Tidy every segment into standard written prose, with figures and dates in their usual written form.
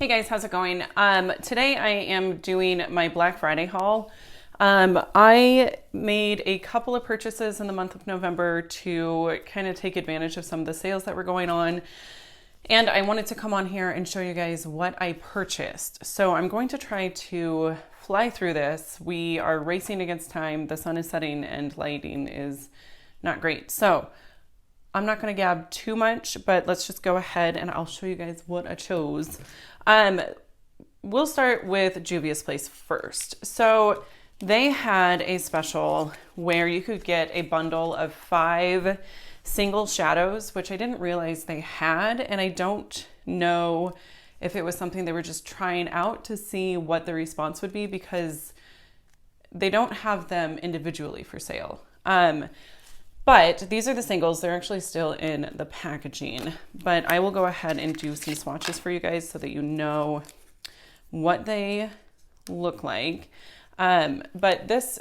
Hey guys, how's it going? Today I am doing my Black Friday haul. I made a couple of purchases in the month of November to kind of take advantage of some of the sales that were going on. And I wanted to come on here and show you guys what I purchased. So I'm going to try to fly through this. We are racing against time. The sun is setting and lighting is not great. So I'm not going to gab too much, but let's just go ahead and I'll show you guys what I chose. We'll start with Juvia's place first. So they had a special where you could get a bundle of 5 single shadows, which I didn't realize they had. And I don't know if it was something they were just trying out to see what the response would be, because they don't have them individually for sale. But these are the singles. They're actually still in the packaging, but I will go ahead and do some swatches for you guys so that you know what they look like. But this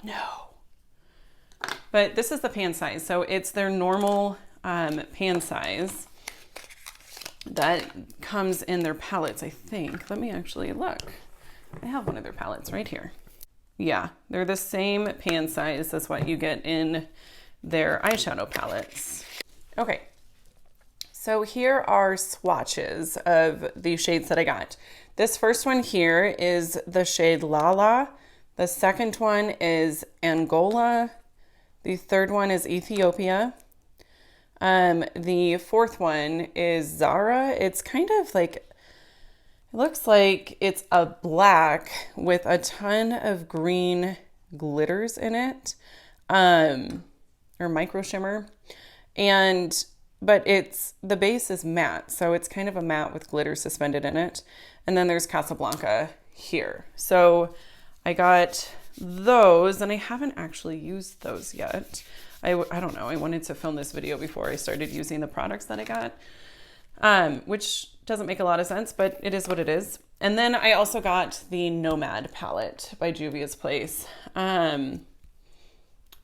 is the pan size. So it's their normal pan size that comes in their palettes, I think. Let me actually look. I have one of their palettes right here. Yeah, they're the same pan size as what you get in their eyeshadow palettes. Okay, so here are swatches of the shades that I got. This first one here is the shade Lala. The second one is Angola. The third one is Ethiopia. The fourth one is Zara. It's kind of like, it looks like it's a black with a ton of green glitters in it, or micro shimmer. But the base is matte, so it's kind of a matte with glitter suspended in it. And then there's Casablanca here. So I got those, and I haven't actually used those yet. I don't know. I wanted to film this video before I started using the products that I got, which doesn't make a lot of sense, but it is what it is. And then I also got the Nomad palette by Juvia's Place.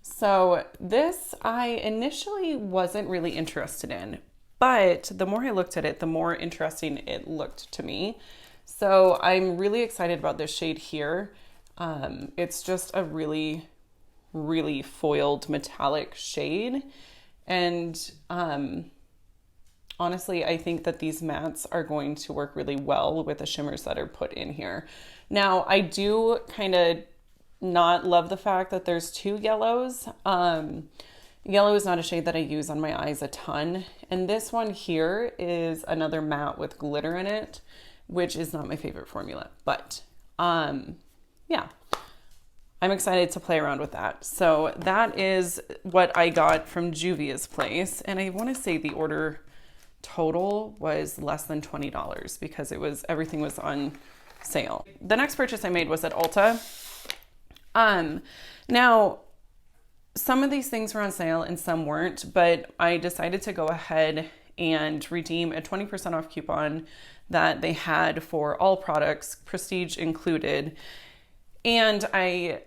So this I initially wasn't really interested in, but the more I looked at it, the more interesting it looked to me. So I'm really excited about this shade here. It's just a really, really foiled metallic shade. And honestly, I think that these mattes are going to work really well with the shimmers that are put in here. Now, I do kind of not love the fact that there's 2 yellows. Yellow is not a shade that I use on my eyes a ton. And this one here is another matte with glitter in it, which is not my favorite formula. But yeah, I'm excited to play around with that. So that is what I got from Juvia's Place. And I want to say the order total was less than $20 because everything was on sale. The next purchase I made was at Ulta. Now some of these things were on sale and some weren't, but I decided to go ahead and redeem a 20% off coupon that they had for all products, prestige included. And I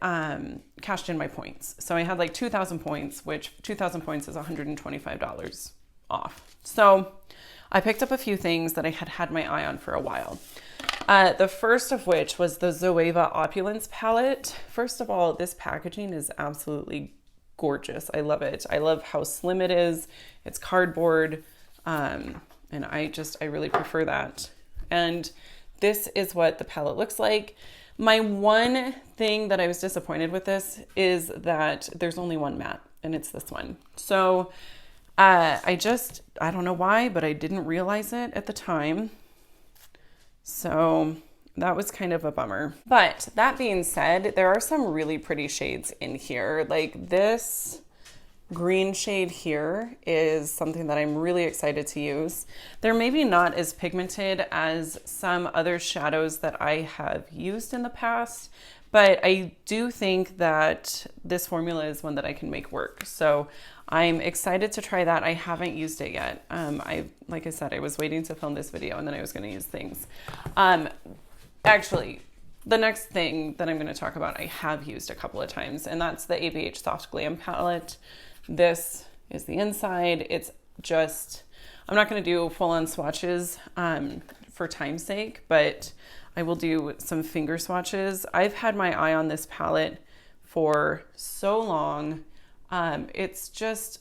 cashed in my points. So I had like 2,000 points, which 2,000 points is $125 off. So I picked up a few things that I had had my eye on for a while. The first of which was the Zoeva Opulence palette. First of all, this packaging is absolutely gorgeous. I love it. I love how slim it is. It's cardboard. And I really prefer that. And this is what the palette looks like. My one thing that I was disappointed with this is that there's only one matte, and it's this one. So I don't know why, but I didn't realize it at the time. So that was kind of a bummer. But that being said, there are some really pretty shades in here. Like this green shade here is something that I'm really excited to use. They're maybe not as pigmented as some other shadows that I have used in the past, but I do think that this formula is one that I can make work. So I'm excited to try that. I haven't used it yet. Like I said, I was waiting to film this video and then I was going to use things. Actually, the next thing that I'm going to talk about, I have used a couple of times, and that's the ABH Soft Glam palette. This is the inside. It's just, I'm not going to do full on swatches for time's sake, but I will do some finger swatches. I've had my eye on this palette for so long. It's just,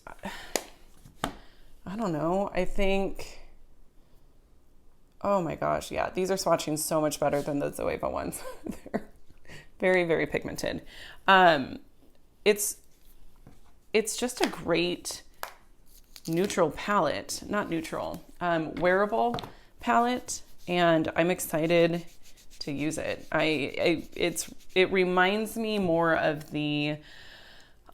I don't know. I think, oh my gosh, yeah, these are swatching so much better than the Zoeva ones. They're very, very pigmented. It's just a great neutral palette, not neutral, wearable palette, and I'm excited to use it. It reminds me more of the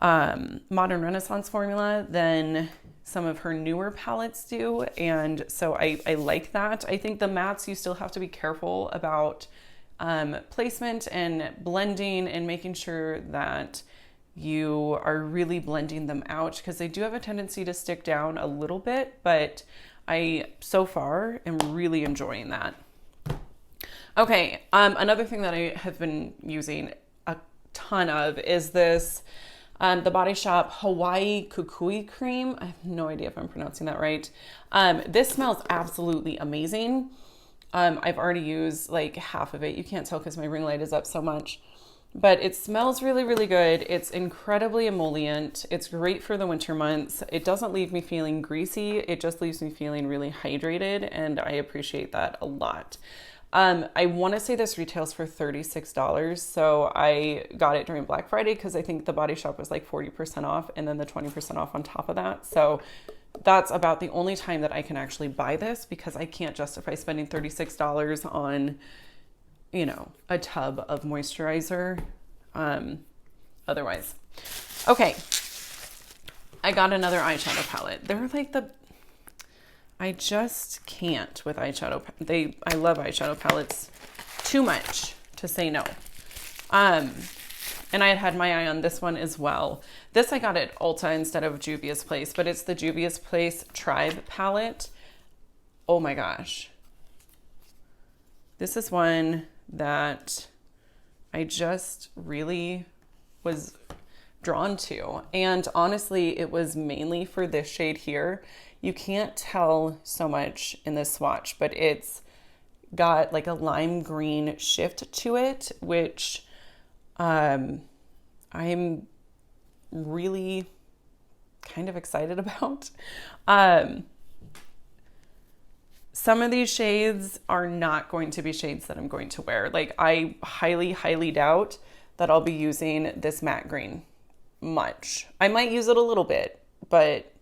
Modern Renaissance formula than some of her newer palettes do, and so I like that. I think the mattes, you still have to be careful about placement and blending and making sure that you are really blending them out, because they do have a tendency to stick down a little bit, but I so far am really enjoying that. Okay, another thing that I have been using a ton of is this the Body Shop Hawaii Kukui cream. I have no idea if I'm pronouncing that right. This smells absolutely amazing. I've already used like half of it. You can't tell because my ring light is up so much. But it smells really, really good. It's incredibly emollient. It's great for the winter months. It doesn't leave me feeling greasy. It just leaves me feeling really hydrated, and I appreciate that a lot. I want to say this retails for $36, so I got it during Black Friday because I think the Body Shop was like 40% off and then the 20% off on top of that. So that's about the only time that I can actually buy this, because I can't justify spending $36 on, you know, a tub of moisturizer otherwise. Okay, I got another eyeshadow palette. They're like I just can't with eyeshadow. I love eyeshadow palettes too much to say no. And I had my eye on this one as well. This I got at Ulta instead of Juvia's Place, but it's the Juvia's Place Tribe palette. Oh my gosh. This is one that I just really was drawn to. And honestly, it was mainly for this shade here. You can't tell so much in this swatch, but it's got like a lime green shift to it, which I'm really kind of excited about. Some of these shades are not going to be shades that I'm going to wear. Like, I highly, highly doubt that I'll be using this matte green much. I might use it a little bit, but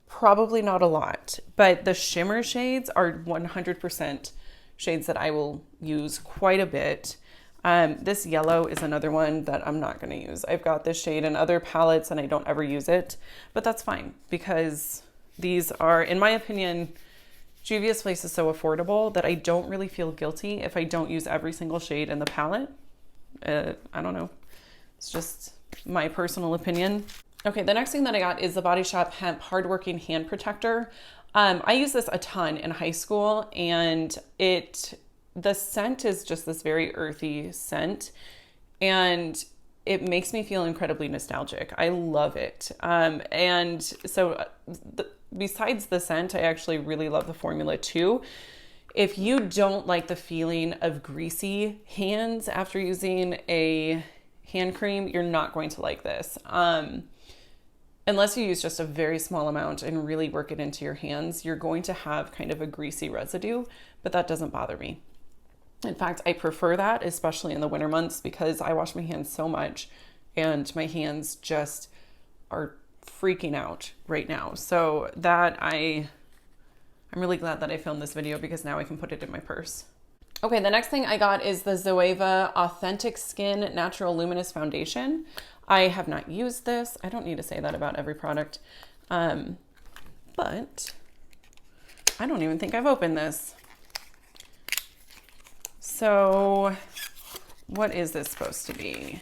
probably not a lot. But the shimmer shades are 100% shades that I will use quite a bit. This yellow is another one that I'm not going to use. I've got this shade in other palettes and I don't ever use it, but that's fine because these are, in my opinion, Juvia's Place is so affordable that I don't really feel guilty if I don't use every single shade in the palette. I don't know. It's just my personal opinion. Okay, the next thing that I got is the Body Shop Hemp Hardworking Hand Protector. I used this a ton in high school, and the scent is just this very earthy scent, and it makes me feel incredibly nostalgic. I love it. And so besides the scent, I actually really love the formula too. If you don't like the feeling of greasy hands after using a hand cream, you're not going to like this. Unless you use just a very small amount and really work it into your hands, you're going to have kind of a greasy residue, but that doesn't bother me. In fact, I prefer that, especially in the winter months, because I wash my hands so much and my hands just are freaking out right now. So that I'm really glad that I filmed this video because now I can put it in my purse. Okay, the next thing I got is the Zoeva Authentic Skin Natural Luminous Foundation. I have not used this. I don't need to say that about every product. But I don't even think I've opened this. So what is this supposed to be?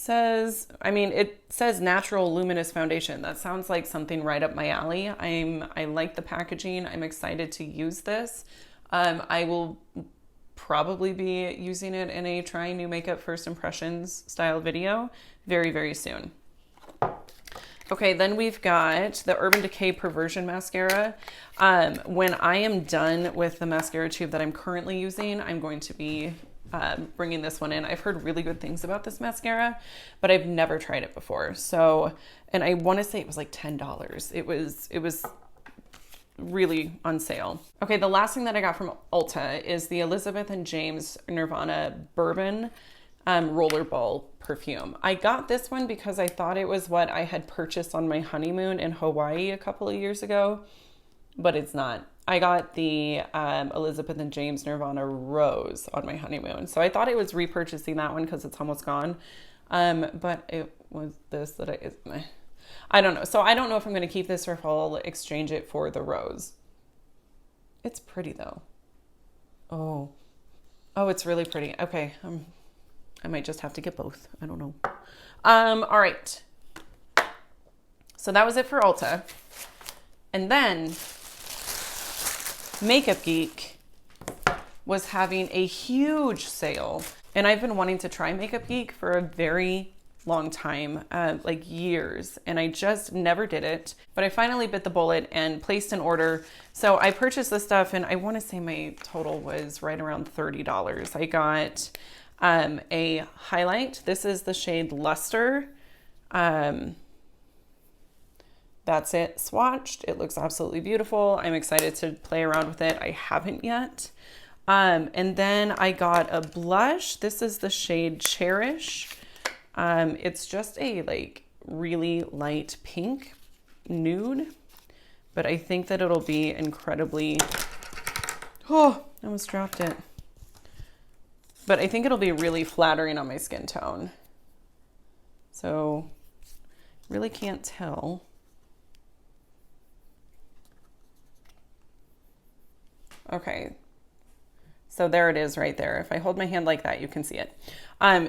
It says Natural Luminous Foundation. That sounds like something right up my alley. I like the packaging. I'm excited to use this. I will probably be using it in a trying new makeup first impressions style video very, very soon. Okay, then we've got the Urban Decay Perversion Mascara. When I am done with the mascara tube that I'm currently using, I'm going to be bringing this one in. I've heard really good things about this mascara, but I've never tried it before. So, and I want to say it was like $10. It was really on sale. Okay, the last thing that I got from Ulta is the Elizabeth and James Nirvana Bourbon Rollerball perfume. I got this one because I thought it was what I had purchased on my honeymoon in Hawaii a couple of years ago, but it's not. I got the Elizabeth and James Nirvana Rose on my honeymoon. So I thought it was repurchasing that one because it's almost gone. But it was this that I don't know. So I don't know if I'm going to keep this or if I'll exchange it for the Rose. It's pretty though. Oh, it's really pretty. Okay. I might just have to get both. I don't know. All right. So that was it for Ulta. And then Makeup Geek was having a huge sale. And I've been wanting to try Makeup Geek for a very long time, like years. And I just never did it. But I finally bit the bullet and placed an order. So I purchased this stuff and I want to say my total was right around $30. I got a highlight. This is the shade Luster. That's it swatched. It looks absolutely beautiful. I'm excited to play around with it. I haven't yet. And then I got a blush. This is the shade Cherish. It's just a like really light pink nude, but I think that it'll be incredibly, I almost dropped it. But I think it'll be really flattering on my skin tone. So really can't tell. Okay. So there it is right there. If I hold my hand like that, you can see it.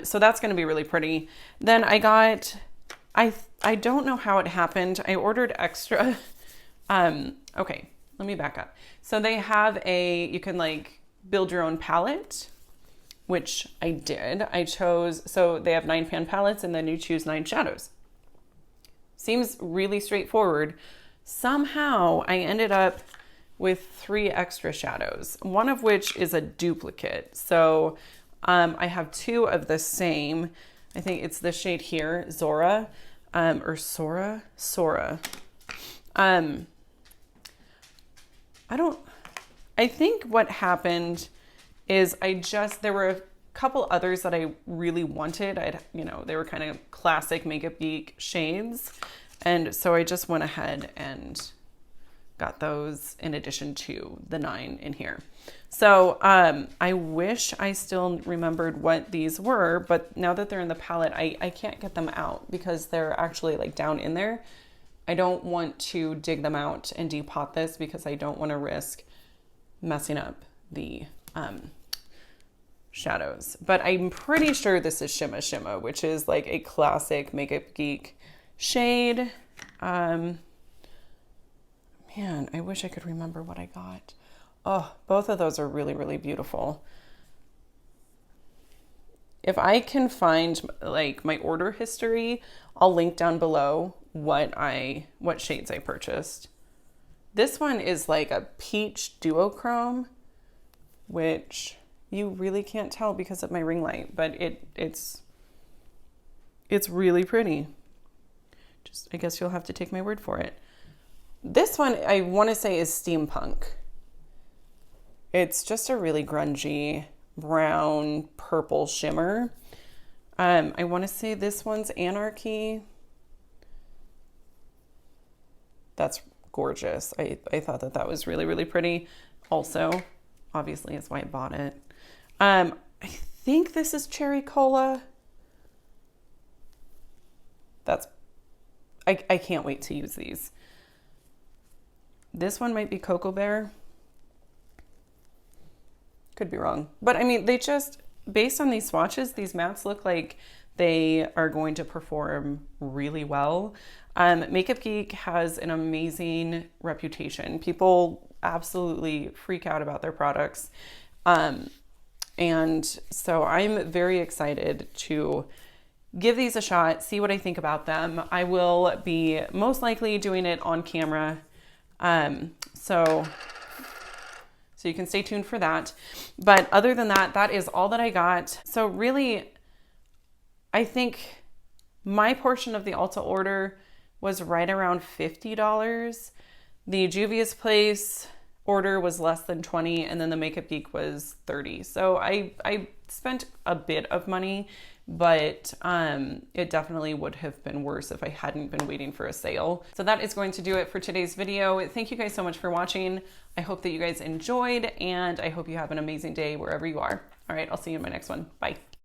So that's going to be really pretty. Then I got, I don't know how it happened. I ordered extra. Okay, let me back up. So they have you can like build your own palette, which I did. I chose, so they have 9 pan palettes and then you choose 9 shadows. Seems really straightforward. Somehow I ended up with 3 extra shadows, one of which is a duplicate. So I have 2 of the same. I think it's the shade here, Zora, or Sora. I think what happened is there were a couple others that I really wanted. They were kind of classic Makeup Geek shades. And so I just went ahead and got those in addition to the 9 in here. So I wish I still remembered what these were, but now that they're in the palette, I can't get them out because they're actually like down in there. I don't want to dig them out and depot this because I don't want to risk messing up the shadows. But I'm pretty sure this is Shimma Shimma, which is like a classic Makeup Geek shade. Man, I wish I could remember what I got. Oh, both of those are really, really beautiful. If I can find like my order history, I'll link down below what shades I purchased. This one is like a peach duochrome, which you really can't tell because of my ring light, but it's really pretty. Just, I guess you'll have to take my word for it. This one I want to say is steampunk. It's just a really grungy brown purple shimmer. I want to say this one's Anarchy. That's gorgeous. I thought that was really, really pretty. Also, obviously, that's why I bought it. I think this is Cherry Cola. I can't wait to use these. This one might be Cocoa Bear. Could be wrong. But I mean, they just, based on these swatches, these mattes look like they are going to perform really well. Makeup Geek has an amazing reputation. People absolutely freak out about their products. And so I'm very excited to give these a shot, see what I think about them. I will be most likely doing it on camera. So you can stay tuned for that. But other than that, that is all that I got. So really, I think my portion of the Ulta order was right around $50. The Juvia's Place order was less than $20, and then the Makeup Geek was $30. So I spent a bit of money, but it definitely would have been worse if I hadn't been waiting for a sale. So that is going to do it for today's video. Thank you guys so much for watching. I hope that you guys enjoyed, and I hope you have an amazing day wherever you are. All right, I'll see you in my next one. Bye.